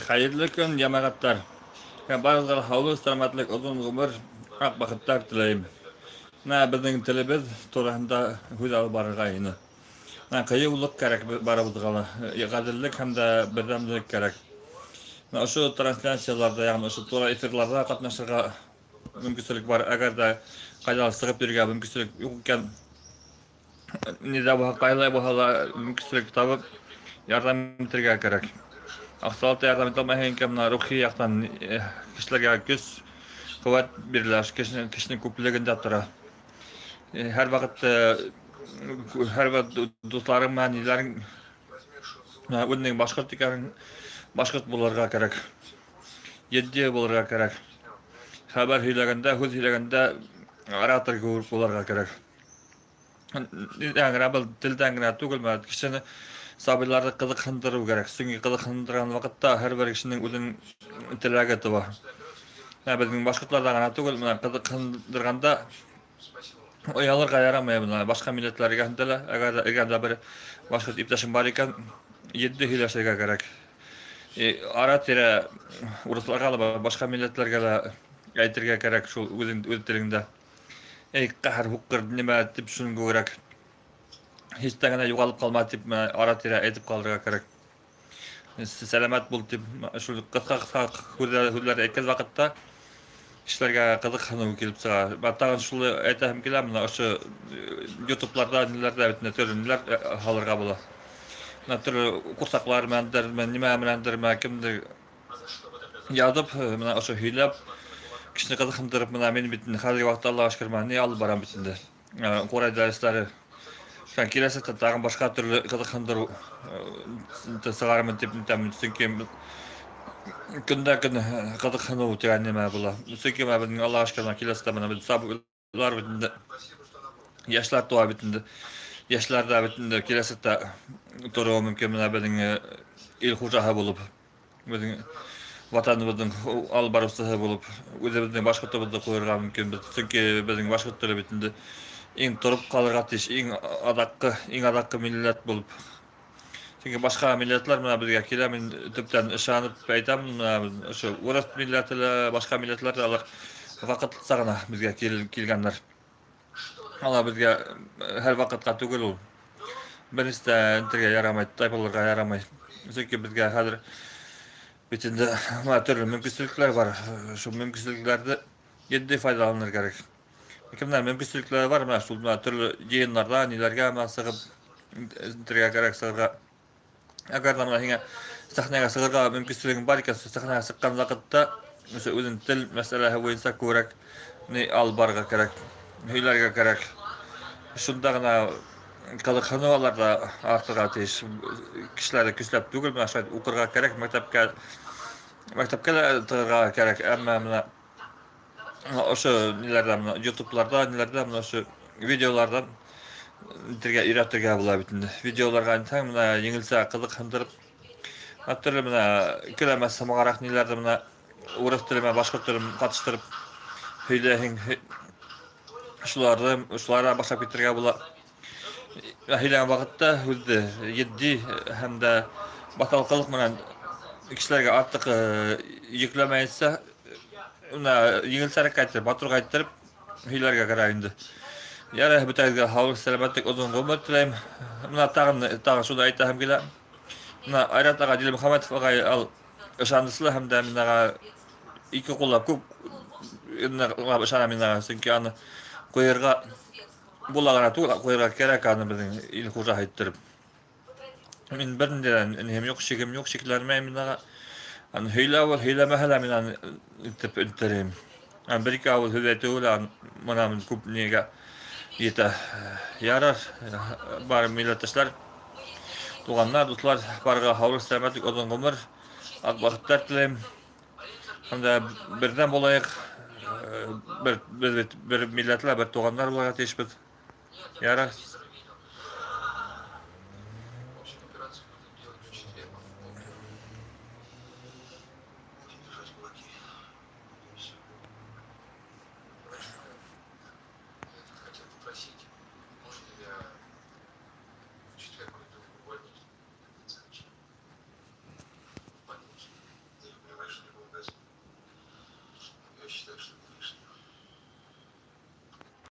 Hayırlı gün yamagatlar. Bazıları havlu selametlik uzun ömür ak bakıtlar tileyim. Bizning tilimiz turanda hudal bargayını. Kıyıuluk gerek barabızgalı. Gadillik hem de birdemlik gerek. Şu translasiyalarda yani şu tura efirlarda katnaşırga mümkünçülük var. Eğer de kaydalı sığıp birge mümkünçülük yokken nida bu kayla bu hala mümkünçülük tabıp yardım etirge gerek. Aksalat yardım etmehen kemna ruhi yaktan kişilerge güç kuvvet birler kişinin köpülüğünde tura. Her vakit dostlarım manilerin bunun başkurt dikenen başkurt bularga gerek. Yeddi bularga gerek. Haber hilaganda huz hilaganda aratar grup bularga gerek. Yani bu dilden gene tugulma kişini sabırlarda kızıklandırı gerek. Çünkü kızıklandıran vakitte her bir kişinin uzun tilageti var. Yani bizim başkutlardan gana tugulma kızıklandırganda oyalarga yaramay bunlar. Başka milletlerge gandela eğer de bir başka iptaşın var iken yeddi hilaşega gerek. Ara tire uruslarga da başka milletlerge de aytırga gerek şu uzun tilinde. Kahar hukkır nime tip şunu gerek. Hiç tane yugalıp kalma tip ara tire aytıp kaldırga gerek. Selamet bul tip şu kısa hüller etkez vakitte işlerge kızık kelip çıga. Battağın şunu aytahım kelem şu YouTube'larda nilerde bitne törünler halırga bula. Natır kursaklar men nime mendir kimdir yazıp şu hüylep kişini kızıkındırıp men bitin hazır vaqtda Allah'a şükür ne alıp baram bitinde. Koray dersleri sen kilese tağın başka türlü kızıkındırı sığarımın tipini çünkü günde gün kızıkını uçuran nime bula. Çünkü ben Allah'a şükür kilese de bana sabırlar bitinde yaşlar doğa bitinde yaşlar da bitinde kilese de turu mümkün benim il hucaha bulup bizim vatanımızın albarısı bulup özümüzün başkatımızda koyurga mümkün çünkü bizim başkatları bitinde en turup kalırga tiş en adakı millet bulup çünkü başka milletler buna bizge kele men tüpten ışanıp aytam şu Uras milletiyle başka milletler de alır vakit sagına bizge kelgenler ala bizge her vakitga tugul ol biriste intirge yaramay taypalarga yaramay çünkü bizge hazır bütünde türlü mümkünçülükler var. Şu mümkünçülüklerde yedi faydalanır gerek. Kimler mümkünçülükler var mı? Şu türlü yayınlarda nilerge masıgıp intirge gerek sığırga. Eğer de mana sahneye sığırga mümkünçülüğün var iken sahneye sıkkan vakitte mesela özün til mesela boyunca körek ne al barga gerek. Hüylerge gerek. Şunda gana kalıkhanıvalarda artık ateş kişilerde küslep tugul mu aşağı ukurga gerek maktabga tığırga gerek ama mına oşo nilerden YouTube'larda nilerden oşo videolardan dirge ürettirge bula bitindi. Videolarga taң mına yengilse kızıkындırıp hatırlı mına kilemez samagarak nilerden mına urus tilime başka tilim katıştırıp heylehin şulara başlap bitirge bula. Heylehin vakitte hüzde yeddi hem de batalkılık mına kişilerge artık yüklemeyse una yengilsәрәк кайтып, батыр кайтып, һөйләргә кара инде. Яра бүтәгә һаулык, сәламәтлек, озын гомер теләйм. Менә тагын шуны әйтәм килә. Менә Айрат ага Диле Мөхәммәтов ага ал ышанычлы һәм дә менә ике куллап күп менә ышана менә чөнки аны куярга булагана тугла куярга кирәк аны безнең ил хуҗа әйттереп. Мин бернидә нәһем юк, шигем юк, шикләрмәм менә аны һөйләмәһәлә мин аны итеп интерем. Amerika avul hüveti ulan manamın kupniga yete yarar bar milletçiler tuğanlar dostlar barga havlu selametlik uzun ömür ak vakitler tileyim hem de birden bolayık bir milletler bir tuğanlar bolayık teşbit yarar